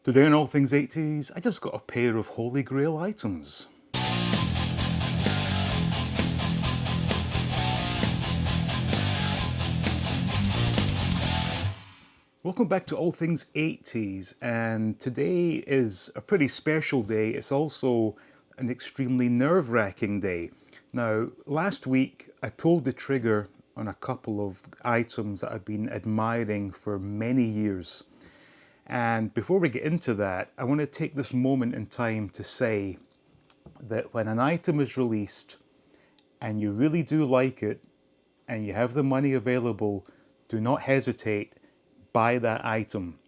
Today on All Things 80s, I just got a pair of Holy Grail items. Welcome back to All Things 80s, and today is a pretty special day. It's also an extremely nerve-wracking day. Now, last week I pulled the trigger on a couple of items that I've been admiring for many years. And before we get into that, I want to take this moment in time to say that when an item is released and you really do like it and you have the money available, do not hesitate, buy that item.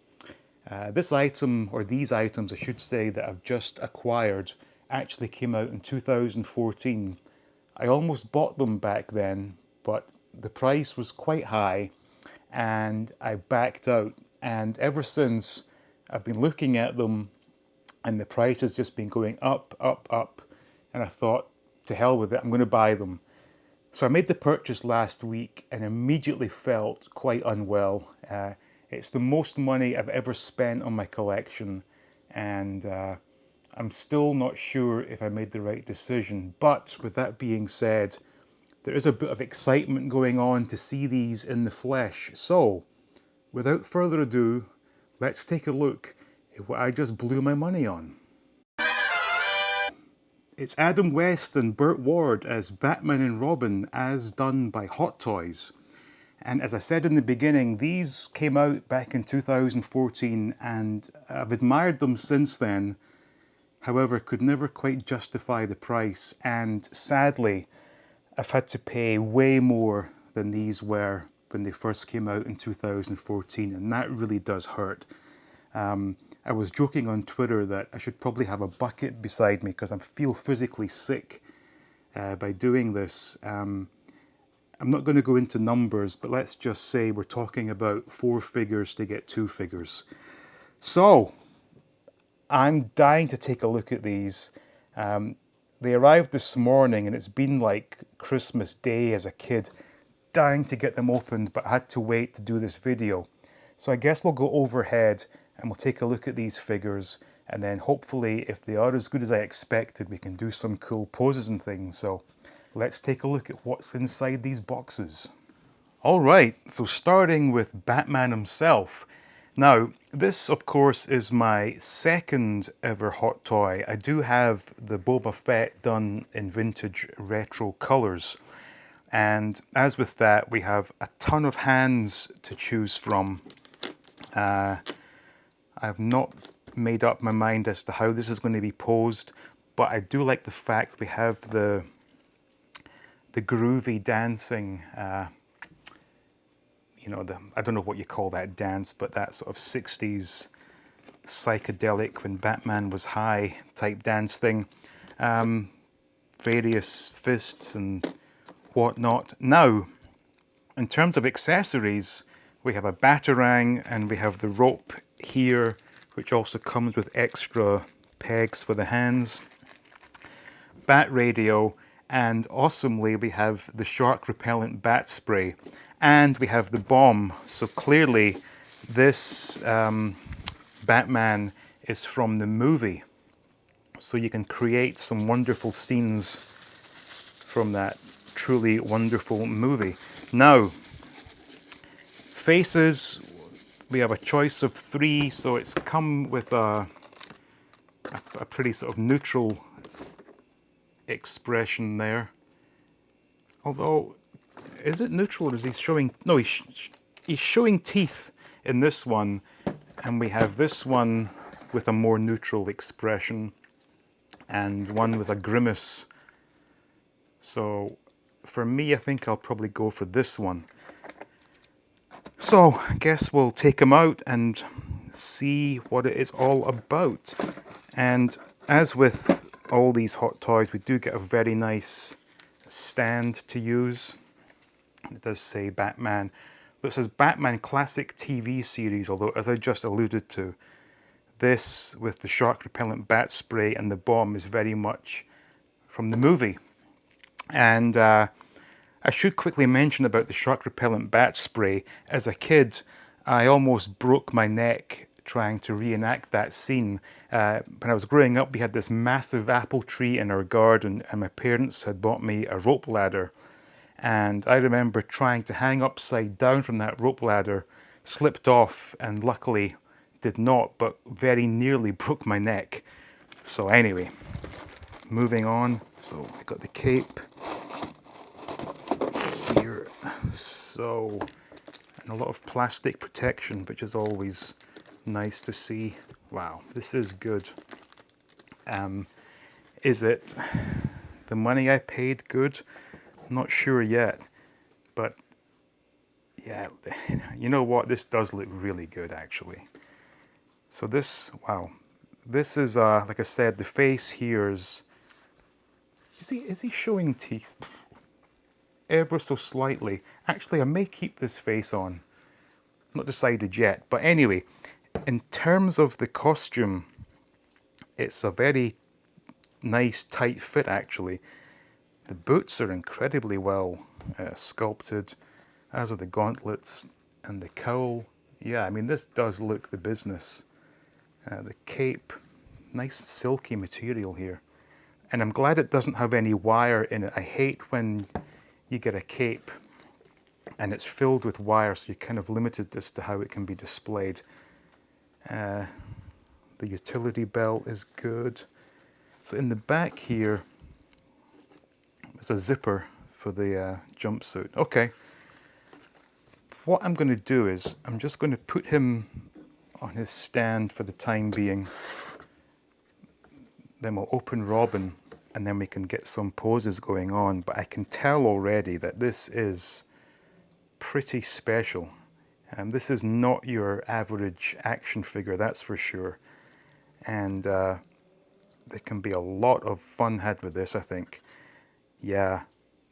This item, or these items I should say, that I've just acquired actually came out in 2014. I almost bought them back then, but the price was quite high and I backed out. And ever since, I've been looking at them and the price has just been going up, up, up. And I thought, to hell with it, I'm going to buy them. So I made the purchase last week and immediately felt quite unwell. It's the most money I've ever spent on my collection, and I'm still not sure if I made the right decision. But with that being said, there is a bit of excitement going on to see these in the flesh. So, without further ado, let's take a look at what I just blew my money on. It's Adam West and Burt Ward as Batman and Robin, as done by Hot Toys. And as I said in the beginning, these came out back in 2014 and I've admired them since then. However, could never quite justify the price, and sadly, I've had to pay way more than these were when they first came out in 2014, and that really does hurt. I was joking on Twitter that I should probably have a bucket beside me because I feel physically sick by doing this. I'm not going to go into numbers, but let's just say we're talking about 4 figures to get 2 figures. So, I'm dying to take a look at these. They arrived this morning and it's been like Christmas Day as a kid, dying to get them opened, but I had to wait to do this video. So I guess we'll go overhead and we'll take a look at these figures, and then hopefully if they are as good as I expected, we can do some cool poses and things. So let's take a look at what's inside these boxes. All right, so starting with Batman himself. Now, this of course is my second ever Hot Toy. I do have the Boba Fett done in vintage retro colors. And as with that, we have a ton of hands to choose from. I've not made up my mind as to how this is going to be posed, but I do like the fact we have the groovy dancing, you know, I don't know what you call that dance, but that sort of 60s psychedelic when Batman was high type dance thing. Various fists and whatnot. Now, in terms of accessories, we have a batarang and we have the rope here, which also comes with extra pegs for the hands. Bat radio, and awesomely we have the shark repellent bat spray, and we have the bomb. So clearly this Batman is from the movie, so you can create some wonderful scenes from that truly wonderful movie. Now, faces, we have a choice of 3, so it's come with a pretty sort of neutral expression there. Although, is it neutral or is he showing... No, he's showing teeth in this one, and we have this one with a more neutral expression and one with a grimace. So for me, I think I'll probably go for this one. So I guess we'll take him out and see what it is all about. And as with all these Hot Toys, we do get a very nice stand to use. It does say Batman. But it says Batman Classic TV Series, although as I just alluded to, this with the shark repellent bat spray and the bomb is very much from the movie. And I should quickly mention about the shark repellent bat spray. As a kid, I almost broke my neck trying to reenact that scene. When I was growing up, we had this massive apple tree in our garden, and my parents had bought me a rope ladder. And I remember trying to hang upside down from that rope ladder, slipped off, and luckily did not, but very nearly broke my neck. So anyway, moving on. So I got the cape here. So, and a lot of plastic protection, which is always nice to see. Wow, this is good. Is it the money I paid good? I'm not sure yet, but yeah, you know what? This does look really good actually. So this, wow, this is like I said, the face here is he showing teeth? Ever so slightly. Actually, I may keep this face on. Not decided yet, but anyway, in terms of the costume, it's a very nice tight fit actually. The boots are incredibly well sculpted, as are the gauntlets and the cowl. Yeah, I mean, this does look the business. The cape, nice silky material here. And I'm glad it doesn't have any wire in it. I hate when you get a cape and it's filled with wire, so you're kind of limited as to how it can be displayed. The utility belt is good. So in the back here, there's a zipper for the jumpsuit. Okay. What I'm going to do is, I'm just going to put him on his stand for the time being. Then we'll open Robin, and then we can get some poses going on. But I can tell already that this is pretty special. This is not your average action figure, that's for sure. And there can be a lot of fun had with this, I think. Yeah,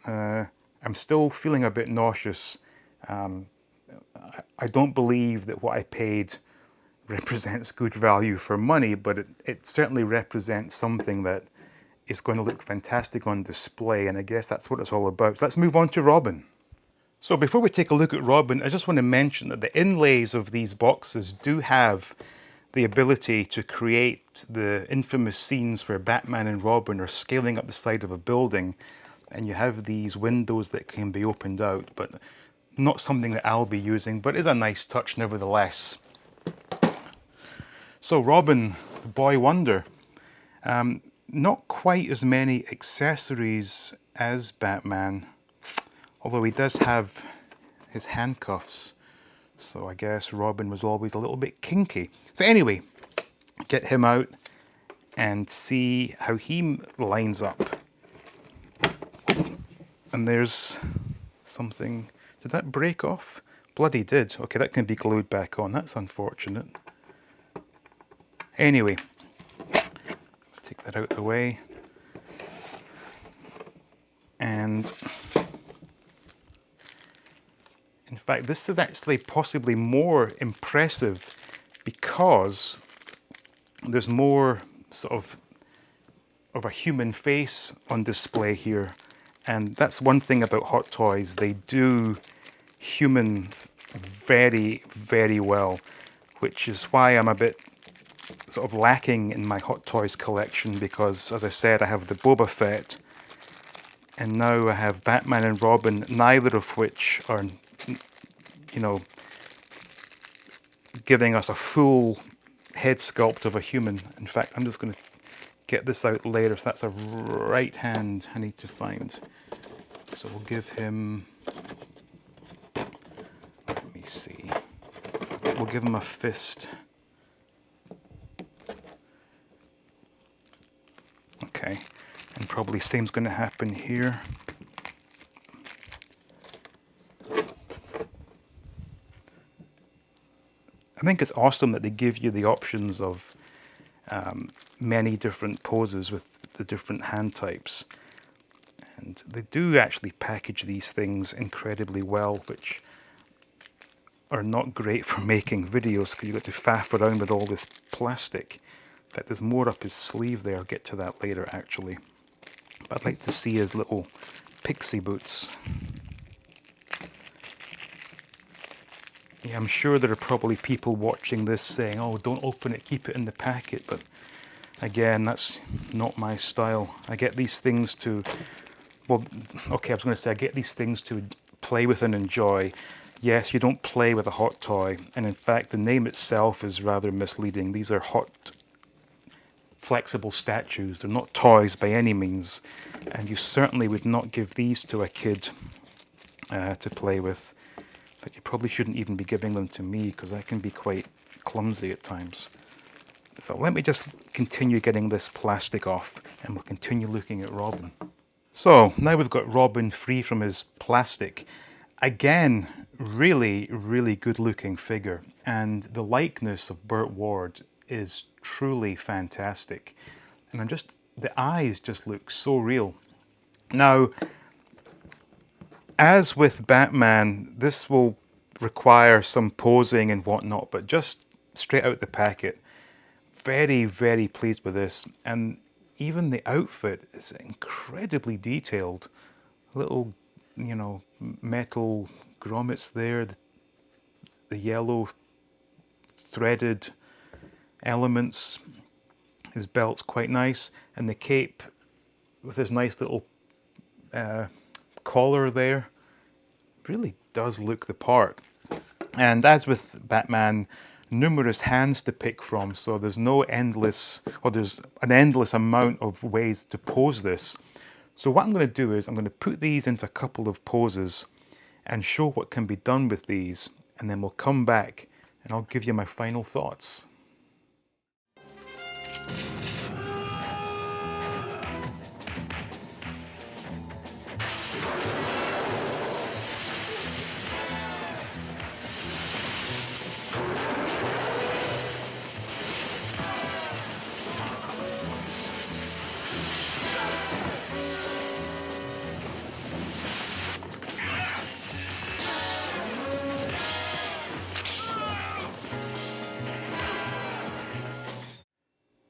I'm still feeling a bit nauseous. I don't believe that what I paid represents good value for money, but it certainly represents something that is going to look fantastic on display, and I guess that's what it's all about. So let's move on to Robin. So before we take a look at Robin, I just want to mention that the inlays of these boxes do have the ability to create the infamous scenes where Batman and Robin are scaling up the side of a building, and you have these windows that can be opened out, but not something that I'll be using, but is a nice touch nevertheless. So Robin, Boy Wonder, not quite as many accessories as Batman, although he does have his handcuffs. So I guess Robin was always a little bit kinky. So anyway, get him out and see how he lines up. And there's something, did that break off? Bloody did. Okay, that can be glued back on. That's unfortunate. Anyway, take that out of the way. And in fact, this is actually possibly more impressive because there's more sort of a human face on display here. And that's one thing about Hot Toys. They do humans very, very well, which is why I'm a bit sort of lacking in my Hot Toys collection, because as I said, I have the Boba Fett and now I have Batman and Robin, neither of which are, you know, giving us a full head sculpt of a human. In fact, I'm just going to get this out later. So that's a right hand I need to find. So we'll give him, let me see, we'll give him a fist. Okay, and probably same's going to happen here. I think it's awesome that they give you the options of many different poses with the different hand types. And they do actually package these things incredibly well, which are not great for making videos because you've got to faff around with all this plastic. In fact, there's more up his sleeve there. I'll get to that later, actually. But I'd like to see his little pixie boots. Yeah, I'm sure there are probably people watching this saying, oh, don't open it, keep it in the packet. But again, that's not my style. I get these things to, well, okay, I was going to say, I get these things to play with and enjoy. Yes, you don't play with a hot toy. And in fact, the name itself is rather misleading. These are hot, flexible statues. They're not toys by any means. And you certainly would not give these to a kid to play with. But you probably shouldn't even be giving them to me because I can be quite clumsy at times. So let me just continue getting this plastic off and we'll continue looking at Robin. So now we've got Robin free from his plastic. Again, really, really good looking figure. And the likeness of Burt Ward is truly fantastic. And the eyes just look so real. Now, as with Batman, this will require some posing and whatnot, but just straight out the packet, very, very pleased with this. And even the outfit is incredibly detailed. Little, metal grommets there, the yellow threaded elements. His belt's quite nice, and the cape with his nice little collar there really does look the part. And as with Batman, numerous hands to pick from, so there's there's an endless amount of ways to pose this. So what I'm going to do is I'm going to put these into a couple of poses and show what can be done with these, and then we'll come back and I'll give you my final thoughts.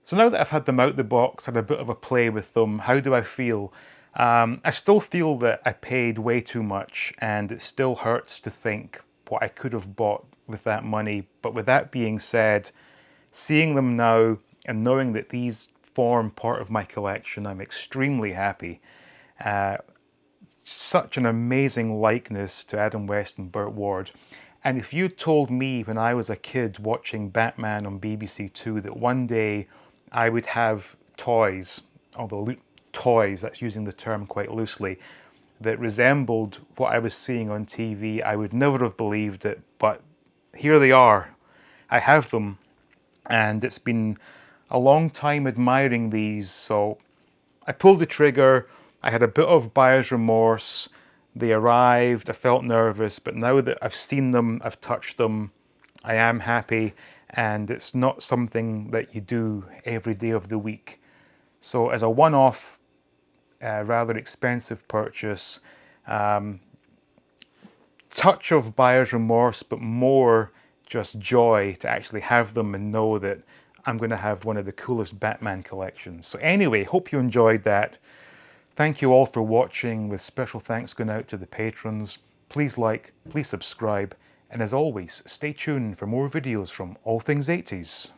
So now that I've had them out the box, had a bit of a play with them, how do I feel? I still feel that I paid way too much, and it still hurts to think what I could have bought with that money. But with that being said, seeing them now and knowing that these form part of my collection, I'm extremely happy. Such an amazing likeness to Adam West and Burt Ward. And if you told me when I was a kid watching Batman on BBC Two that one day I would have toys, although toys, that's using the term quite loosely, that resembled what I was seeing on TV, I would never have believed it. But here they are. I have them, and it's been a long time admiring these, so I pulled the trigger. I had a bit of buyer's remorse. They arrived, I felt nervous, but now that I've seen them, I've touched them, I am happy, and it's not something that you do every day of the week. So as a one-off, rather expensive purchase, touch of buyer's remorse, but more just joy to actually have them and know that I'm going to have one of the coolest Batman collections. So anyway, hope you enjoyed that. Thank you all for watching, with special thanks going out to the patrons. Please like, please subscribe, and as always, stay tuned for more videos from All Things 80s.